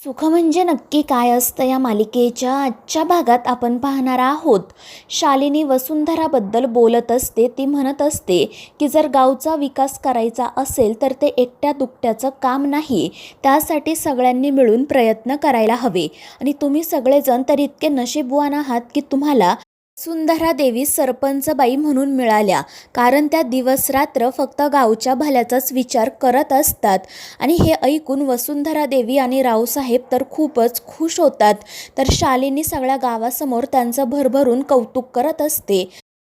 सुख म्हणजे नक्की काय असतं या मालिकेच्या आजच्या भागात आपण पाहणार आहोत. शालिनी वसुंधराबद्दल बोलत असते. ती म्हणत असते की जर गावचा विकास करायचा असेल तर ते एकट्या दुकट्याचं काम नाही, त्यासाठी सगळ्यांनी मिळून प्रयत्न करायला हवे. आणि तुम्ही सगळेजण तर इतके नशीबवान आहात की तुम्हाला वसुंधरा देवी सरपंचबाई म्हणून मिळाल्या, कारण त्या दिवस रात्र फक्त गावच्या भल्याचाच विचार करत असतात. आणि हे ऐकून वसुंधरा देवी आणि रावसाहेब तर खूपच खुश होतात. तर शालिनी सगळ्या गावासमोर त्यांचं भरभरून कौतुक करत असते.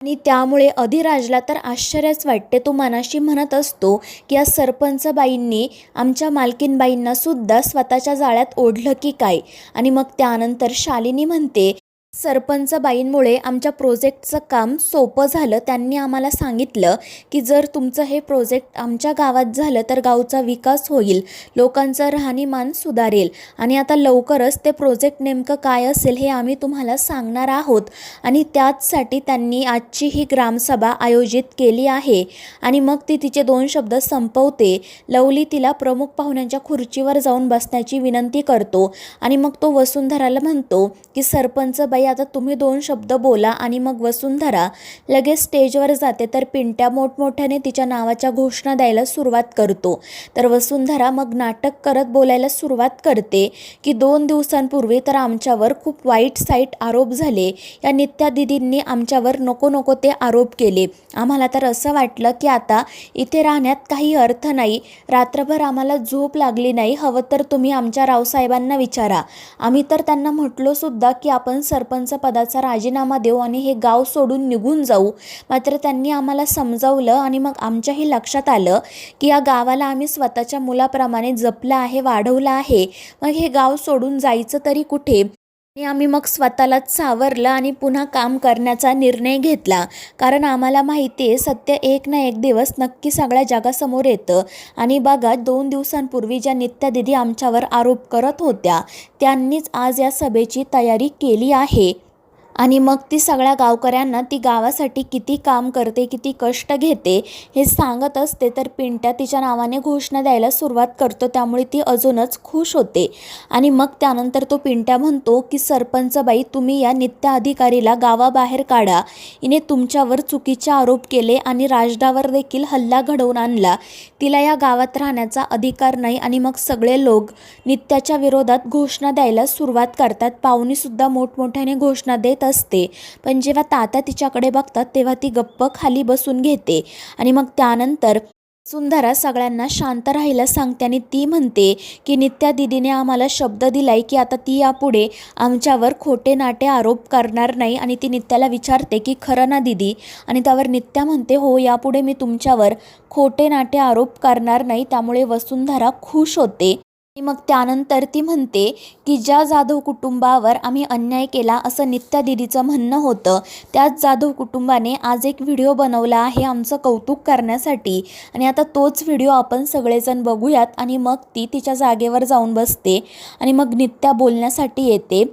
आणि त्यामुळे अधिराजला तर आश्चर्यच वाटते. तो मनाशी म्हणत असतो की या सरपंचबाईंनी आमच्या मालकीनबाईंना सुद्धा स्वतःच्या जाळ्यात ओढलं की काय. आणि मग त्यानंतर शालिनी म्हणते, सरपंचबाईंमुळे आमच्या प्रोजेक्टचं काम सोपं झालं. त्यांनी आम्हाला सांगितलं की जर तुमचं हे प्रोजेक्ट आमच्या गावात झालं तर गावचा विकास होईल, लोकांचं राहणीमान सुधारेल. आणि आता लवकरच ते प्रोजेक्ट नेमकं काय असेल हे आम्ही तुम्हाला सांगणार आहोत. आणि त्याचसाठी त्यांनी आजची ही ग्रामसभा आयोजित केली आहे. आणि मग ती तिचे 2 शब्द संपवते. लवली तिला प्रमुख पाहुण्यांच्या खुर्चीवर जाऊन बसण्याची विनंती करतो. आणि मग तो वसुंधराला म्हणतो की सरपंचबाई आता तुम्ही 2 शब्द बोला. आणि मग वसुंधरा लगेच स्टेजवर जाते. तर पिंट्या मोठमोठ्याने तिच्या नावाच्या घोषणा द्यायला सुरुवात करतो. तर वसुंधरा मग नाटक करत बोलायला सुरुवात करते की 2 दिवसांपूर्वी तर आमच्यावर खूप वाईट साईट आरोप झाले. या नित्या दिदींनी आमच्यावर नको नको ते आरोप केले. आम्हाला तर असं वाटलं की आता इथे राहण्यात काही अर्थ नाही. रात्रभर आम्हाला झोप लागली नाही. हवं तर तुम्ही आमच्या रावसाहेबांना विचारा. आम्ही तर त्यांना म्हटलो सुद्धा की आपण सरपंच पदाचा राजीनामा देऊ आणि हे गाव सोडून निघून जाऊ. मात्र त्यांनी आम्हाला समजावलं. आणि मग आमच्याही लक्षात आलं की या गावाला आम्ही स्वतःच्या मुलाप्रमाणे जपलं आहे, वाढवलं आहे. मग हे गाव सोडून जायचं तरी कुठे. आणि आम्ही मग स्वतःलाच सावरलं आणि पुन्हा काम करण्याचा निर्णय घेतला. कारण आम्हाला माहिती आहे सत्य एक ना एक दिवस नक्की सगळ्या जगासमोर येतं. आणि बघा 2 दिवसांपूर्वी ज्या नित्या दिदी आमच्यावर आरोप करत होत्या त्यांनीच आज या सभेची तयारी केली आहे. आणि मग ती सगळ्या गावकऱ्यांना ती गावासाठी किती काम करते, किती कष्ट घेते हे सांगत असते. तर पिंट्या तिच्या नावाने घोषणा द्यायला सुरुवात करतो. त्यामुळे ती अजूनच खुश होते. आणि मग त्यानंतर तो पिंट्या म्हणतो की सरपंचबाई तुम्ही या नित्या अधिकारीला गावाबाहेर काढा. हिने तुमच्यावर चुकीचे आरोप केले आणि राजडावर देखील हल्ला घडवून आणला. तिला या गावात राहण्याचा अधिकार नाही. आणि मग सगळे लोक नित्याच्या विरोधात घोषणा द्यायला सुरुवात करतात. पाहुणीसुद्धा मोठमोठ्याने घोषणा देत असते. पण जेव्हा तात्या तिच्याकडे बघतात तेव्हा ती गप्प खाली बसून घेते. आणि मग त्यानंतर सुंदरा सगळ्यांना शांत राहायला सांगते. आणि ती म्हणते की नित्या दिदीने आम्हाला शब्द दिलाय की आता ती यापुढे आमच्यावर खोटे नाटे आरोप करणार नाही. आणि ती नित्याला विचारते की खरं ना दिदी. आणि त्यावर नित्या म्हणते हो, यापुढे मी तुमच्यावर खोटे नाटे आरोप करणार नाही. त्यामुळे वसुंधरा खुश होते. आणि मग त्यानंतर ती म्हणते की ज्या जाधव कुटुंबावर आम्ही अन्याय केला असं नित्या दिदीचं म्हणणं होतं, त्याच जाधव कुटुंबाने आज एक व्हिडिओ बनवला आहे आमचं कौतुक करण्यासाठी. आणि आता तोच व्हिडिओ आपण सगळेजण बघूयात. आणि मग ती तिच्या जागेवर जाऊन बसते. आणि मग नित्या बोलण्यासाठी येते.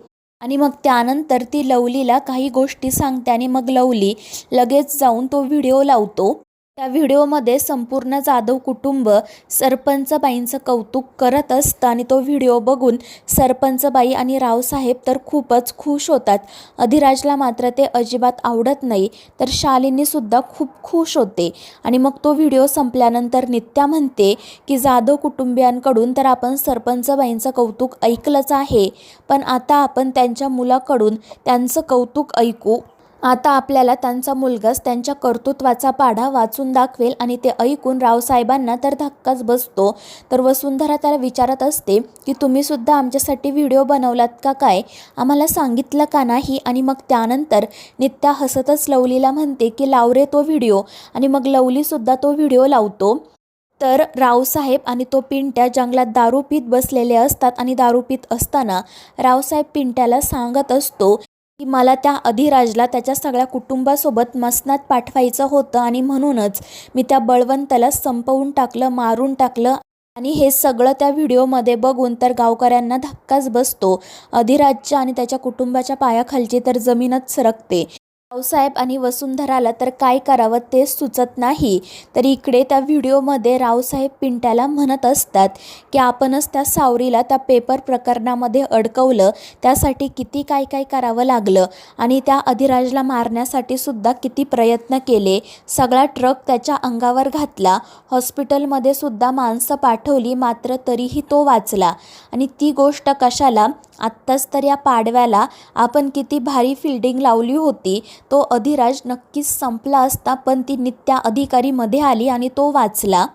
आणि मग त्यानंतर ती लवलीला काही गोष्टी सांगते. आणि मग लवली लगेच जाऊन तो व्हिडिओ लावतो. त्या व्हिडिओमध्ये संपूर्ण जाधव कुटुंब सरपंचबाईंचं कौतुक करत असतं. आणि तो व्हिडिओ बघून सरपंचबाई आणि रावसाहेब तर खूपच खुश होतात. अधिराजला मात्र ते अजिबात आवडत नाही. तर शालिनीसुद्धा खूप खुश होते. आणि मग तो व्हिडिओ संपल्यानंतर नित्या म्हणते की जाधव कुटुंबियांकडून तर आपण सरपंचबाईंचं कौतुक ऐकलंच आहे, पण आता आपण त्यांच्या मुलाकडून त्यांचं कौतुक ऐकू. आता आपल्याला त्यांचा मुलगाच त्यांच्या कर्तृत्वाचा पाढा वाचून दाखवेल. आणि ते ऐकून रावसाहेबांना तर धक्काच बसतो. तर वसुंधरा त्याला विचारत असते की तुम्ही सुद्धा आमच्यासाठी व्हिडिओ बनवलात का काय, आम्हाला सांगितलं का नाही. आणि मग त्यानंतर नित्या हसतच लवलीला म्हणते की लाव रे तो व्हिडिओ. आणि मग लवलीसुद्धा तो व्हिडिओ लावतो. तर रावसाहेब आणि तो पिंट्या जंगलात दारू पीत बसलेले असतात. आणि दारू पीत असताना रावसाहेब पिंट्याला सांगत असतो की मला त्या अधिराजला त्याच्या सगळ्या कुटुंबासोबत मसनात पाठवायचं होतं. आणि म्हणूनच मी त्या बळवंताला संपवून टाकलं, मारून टाकलं. आणि हे सगळं त्या व्हिडिओमध्ये बघून तर गावकऱ्यांना धक्काच बसतो. अधिराजच्या आणि त्याच्या कुटुंबाच्या पायाखालची तर जमीनच सरकते. रावसाहेब आणि वसुंधराला तर काय करावं तेच सुचत नाही. तर इकडे त्या व्हिडिओमध्ये रावसाहेब पिंट्याला म्हणत असतात की आपणच त्या सावरीला त्या पेपर प्रकरणामध्ये अडकवलं, त्यासाठी किती काय काय करावं लागलं आणि त्या अधिराजला मारण्यासाठी सुद्धा किती प्रयत्न केले, सगळा ट्रक त्याच्या अंगावर घातला, हॉस्पिटलमध्ये सुद्धा माणसं पाठवली, मात्र तरीही तो वाचला. आणि ती गोष्ट कशाला, आत्ताच तर या पाडव्याला आपण किती भारी फिल्डिंग लावली होती, तो अधिराज नक्कीच संपला असता, पण ती नित्या अधिकारीमध्ये आली आणि तो वाचला.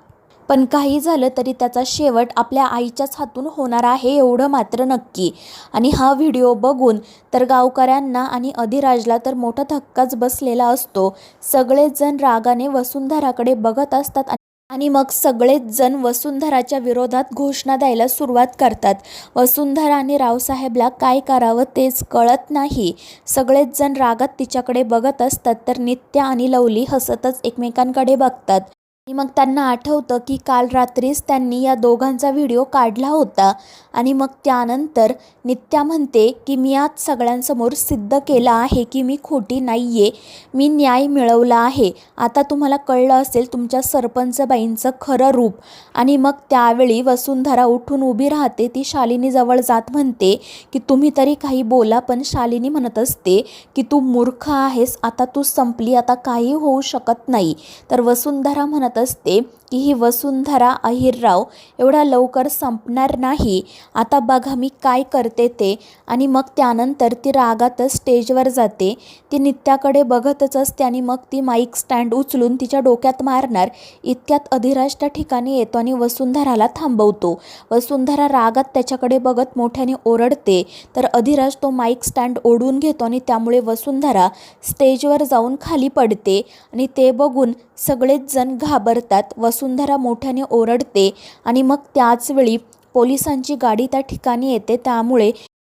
पण काही झालं तरी त्याचा शेवट आपल्या आईच्याच हातून होणार आहे एवढं मात्र नक्की. आणि हा व्हिडिओ बघून तर गावकऱ्यांना आणि अधिराजला तर मोठा धक्काच बसलेला असतो. सगळेच जण रागाने वसुंधराकडे बघत असतात आणि मग सगळेच जण वसुंधराच्या विरोधात घोषणा द्यायला सुरुवात करतात. वसुंधरा आणि रावसाहेबला काय करावं तेच कळत नाही. सगळेच जण रागात तिच्याकडे बघत असतात, तर नित्या आणि लवली हसतच एकमेकांकडे बघतात. आणि मग त्यांना आठवतं की काल रात्रीच त्यांनी या दोघांचा व्हिडिओ काढला होता. आणि मग त्यानंतर नित्या म्हणते की मी आज सगळ्यांसमोर सिद्ध केलं आहे की मी खोटी नाही आहे, मी न्याय मिळवला आहे. आता तुम्हाला कळलं असेल तुमच्या सरपंचबाईंचं खरं रूप. आणि मग त्यावेळी वसुंधरा उठून उभी राहते. ती शालिनीजवळ जात म्हणते की तुम्ही तरी काही बोला, पण शालिनी म्हणत असते की तू मूर्ख आहेस, आता तू संपली, आता काही होऊ शकत नाही. तर वसुंधरा म्हणत असते की ही वसुंधरा अहिरराव एवढा लवकर संपणार नाही, आता बघा मी काय करते ते. आणि मग त्यानंतर ती रागातच स्टेजवर जाते. ती नित्याकडे बघतच असते आणि मग ती माईक स्टँड उचलून तिच्या डोक्यात मारणार. इतक्यात अधिराज त्या ठिकाणी येतो आणि वसुंधराला थांबवतो. वसुंधरा रागात त्याच्याकडे बघत मोठ्याने ओरडते, तर अधिराज तो माईक स्टँड ओढून घेतो आणि त्यामुळे वसुंधरा स्टेजवर जाऊन खाली पडते. आणि ते बघून सगळेच जण घाबरतात. वसुंधरा मोठ्याने ओरडते आणि मग त्याचवेळी पोलिसांची गाडी त्या ठिकाणी येते. त्यामुळे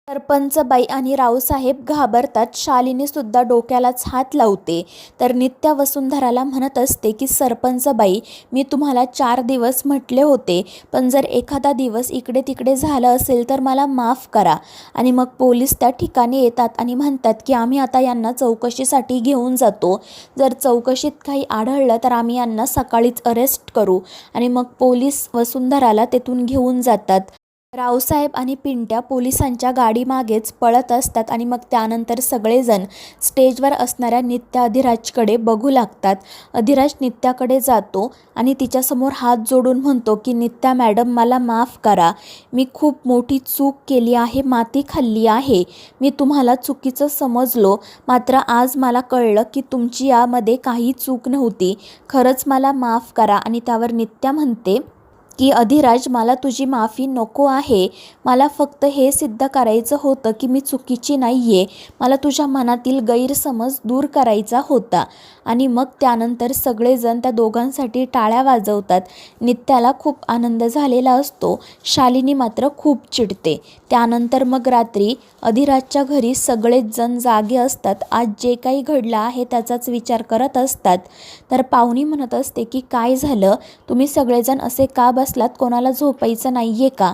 सरपंचबाई आणि रावसाहेब घाबरतात. शालिनीसुद्धा डोक्यालाच हात लावते. तर नित्या वसुंधराला म्हणत असते की सरपंचबाई, मी तुम्हाला 4 दिवस म्हटले होते, पण जर एखादा दिवस इकडे तिकडे झालं असेल तर मला माफ करा. आणि मग पोलीस त्या ठिकाणी येतात आणि म्हणतात की आम्ही आता यांना चौकशीसाठी घेऊन जातो, जर चौकशीत काही आढळलं तर आम्ही यांना सकाळीच अरेस्ट करू. आणि मग पोलीस वसुंधराला तेथून घेऊन जातात. रावसाहेब आणि पिंट्या पोलिसांच्या गाडीमागेच पळत असतात आणि मग त्यानंतर सगळेजण स्टेजवर असणाऱ्या नित्या अधिराजकडे बघू लागतात. अधिराज नित्याकडे जातो आणि तिच्यासमोर हात जोडून म्हणतो की नित्या मॅडम, मला माफ करा, मी खूप मोठी चूक केली आहे, माती खाल्ली आहे, मी तुम्हाला चुकीचं समजलो, मात्र आज मला कळलं की तुमची यामध्ये काही चूक नव्हती, खरंच मला माफ करा. आणि त्यावर नित्या म्हणते की अधिराज, मला तुझी माफी नको आहे, मला फक्त हे सिद्ध करायचं होतं की मी चुकीची नाही आहे, मला तुझ्या मनातील गैरसमज दूर करायचा होता. आणि मग त्यानंतर सगळेजण त्या दोघांसाठी टाळ्या वाजवतात. नित्याला खूप आनंद झालेला असतो. शालिनी मात्र खूप चिडते. त्यानंतर मग रात्री अधिराजच्या घरी सगळेच जण जागे असतात. आज जे काही घडलं आहे त्याचाच विचार करत असतात. तर पाहुणी म्हणत असते की काय झालं, तुम्ही सगळेजण असे का बसलात, कोणाला झोपायचं नाही आहे का?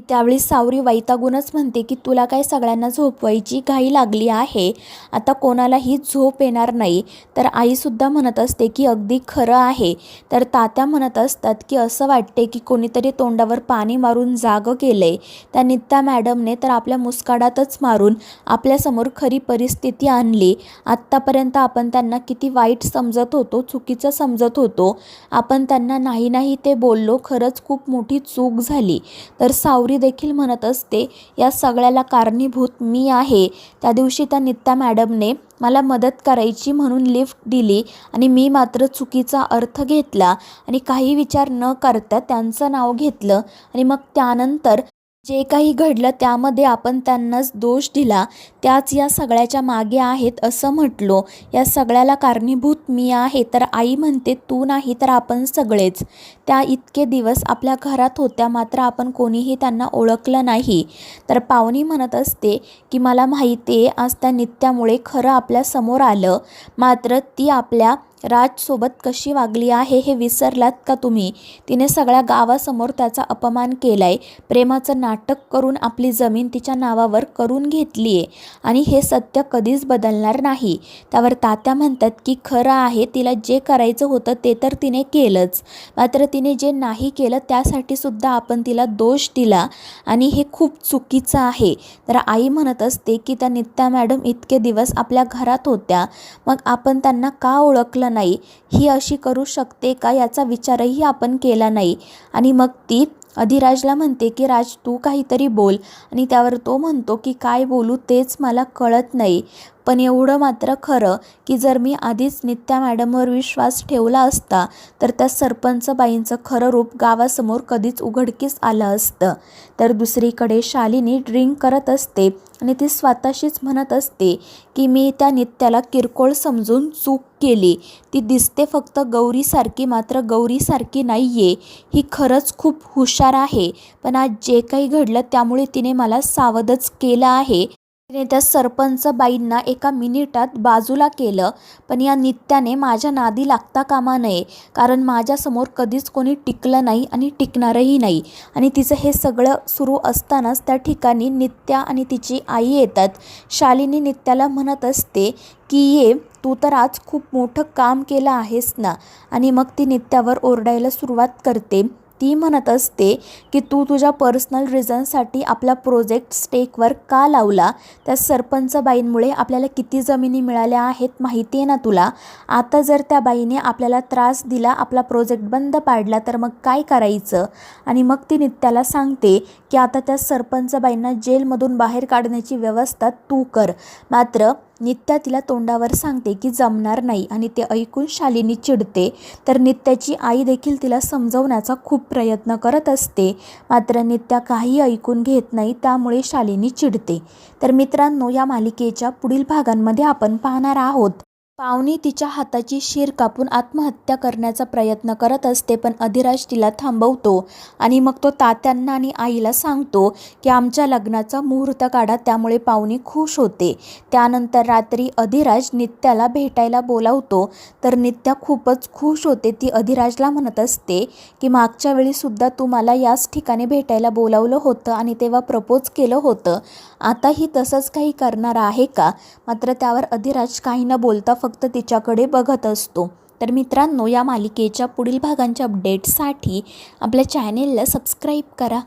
त्यावेळी सावरी वैतागूनच म्हणते की तुला काय सगळ्यांना झोपवायची घाई लागली आहे, आता कोणालाही झोप येणार नाही. तर आईसुद्धा म्हणत असते की अगदी खरं आहे. तर तात्या म्हणत असतात की असं वाटते की कोणीतरी तोंडावर पाणी मारून जागं केलंय. त्या नित्या मॅडमने तर आपल्या मुस्काडातच मारून आपल्यासमोर खरी परिस्थिती आणली. आत्तापर्यंत आपण त्यांना किती वाईट समजत होतो, चुकीचं समजत होतो, आपण त्यांना नाही नाही ते बोललो, खरंच खूप मोठी चूक झाली. तर सावरी देखील म्हणत असते या सगळ्याला कारणीभूत मी आहे. त्या दिवशी त्या नित्या मॅडमने मला मदत करायची म्हणून लिफ्ट दिली आणि मी मात्र चुकीचा अर्थ घेतला आणि काही विचार न करता त्यांचं नाव घेतलं. आणि मग त्यानंतर जे काही घडलं त्यामध्ये आपण त्यांनाच दोष दिला, त्याच या सगळ्याच्या मागे आहेत असं म्हटलो. या सगळ्याला कारणीभूत मी आहे. तर आई म्हणते तू नाही तर आपण सगळेच. त्या इतके दिवस आपल्या घरात होत्या, मात्र आपण कोणीही त्यांना ओळखलं नाही. तर पाहुणी म्हणत असते की मला माहिती आहे आज त्या नित्यामुळे खरं आपल्या समोर आलं, मात्र ती आपल्या राजसोबत कशी वागली आहे हे विसरलात का तुम्ही? तिने सगळ्या गावासमोर त्याचा अपमान केलाय, प्रेमाचं नाटक करून आपली जमीन तिच्या नावावर करून घेतली आहे आणि हे सत्य कधीच बदलणार नाही. त्यावर तात्या म्हणतात की खरं आहे, तिला जे करायचं होतं ते तर तिने केलंच, मात्र तिने जे नाही केलं त्यासाठी सुद्धा आपण तिला दोष दिला आणि हे खूप चुकीचं आहे. तर आई म्हणत असते की त्या नित्या मॅडम इतके दिवस आपल्या घरात होत्या, मग आपण त्यांना का ओळखलं नाही? ही अशी करू शकते का याचा विचारही आपण केला नाही. आणि मग ती अधिराजला म्हणते की राज तू काहीतरी बोल, आणि त्यावर तो म्हणतो की काय बोलू तेच मला कळत नाही. पण एवढं मात्र खरं की जर मी आधीच नित्या मॅडमवर विश्वास ठेवला असता तर त्या सरपंच बाईंचं खरं रूप गावासमोर कधीच उघडकीस आलं असतं. तर दुसरीकडे शालिनी ड्रिंक करत असते आणि ती स्वतःशीच म्हणत असते की मी त्या नित्याला किरकोळ समजून चूक केली. ती दिसते फक्त गौरीसारखी, मात्र गौरीसारखी नाही आहे. ही खरंच खूप हुशार आहे, पण आज जे काही घडलं त्यामुळे तिने मला सावधच केलं आहे. तिने त्या सरपंच बाईंना एका मिनिटात बाजूला केलं, पण या नित्याने माझ्या नादी लागता कामा नये, कारण माझ्यासमोर कधीच कोणी टिकलं नाही आणि टिकणारही नाही. आणि तिचं हे सगळं सुरू असतानाच त्या ठिकाणी नित्या आणि तिची आई येतात. शालिनी नित्याला म्हणत असते की ये, तू तर आज खूप मोठं काम केलं आहेस ना. आणि मग ती नित्यावर ओरडायला सुरुवात करते. ती म्हणत असते की तू तुझ्या पर्सनल रिझनसाठी आपला प्रोजेक्ट स्टेकवर का लावला? त्या सरपंच बाईंमुळे आपल्याला किती जमिनी मिळाल्या आहेत माहिती आहे ना तुला? आता जर त्या बाईने आपल्याला त्रास दिला, आपला प्रोजेक्ट बंद पाडला तर मग काय करायचं? आणि मग ती नित्याला सांगते की आता त्या सरपंच बाईंना जेलमधून बाहेर काढण्याची व्यवस्था तू कर. मात्र नित्या तिला तोंडावर सांगते की जमणार नाही, आणि ते ऐकून शालिनी चिडते. तर नित्याची आई देखील तिला समजवण्याचा खूप प्रयत्न करत असते, मात्र नित्या काही ऐकून घेत नाही, त्यामुळे शालिनी चिडते. तर मित्रांनो, या मालिकेच्या पुढील भागांमध्ये आपण पाहणार आहोत पावनी तिच्या हाताची शीर कापून आत्महत्या करण्याचा प्रयत्न करत असते, पण अधिराज तिला थांबवतो आणि मग तो तात्यांना आणि आईला सांगतो की आमच्या लग्नाचा मुहूर्त काढा, त्यामुळे पावनी खुश होते. त्यानंतर रात्री अधिराज नित्याला भेटायला बोलावतो, तर नित्या खूपच खुश होते. ती अधिराजला म्हणत असते की मागच्या वेळीसुद्धा तू मला याच ठिकाणी भेटायला बोलावलं होतं आणि तेव्हा प्रपोज केलं होतं, आताही तसंच काही करणार आहे का? मात्र त्यावर अधिराज काही न बोलता फक्त तिच्याकडे बघत असतो. तर मित्रांनो, या मालिकेच्या पुढील भागांच्या अपडेट्ससाठी आपल्या चॅनेलला सबस्क्राईब करा.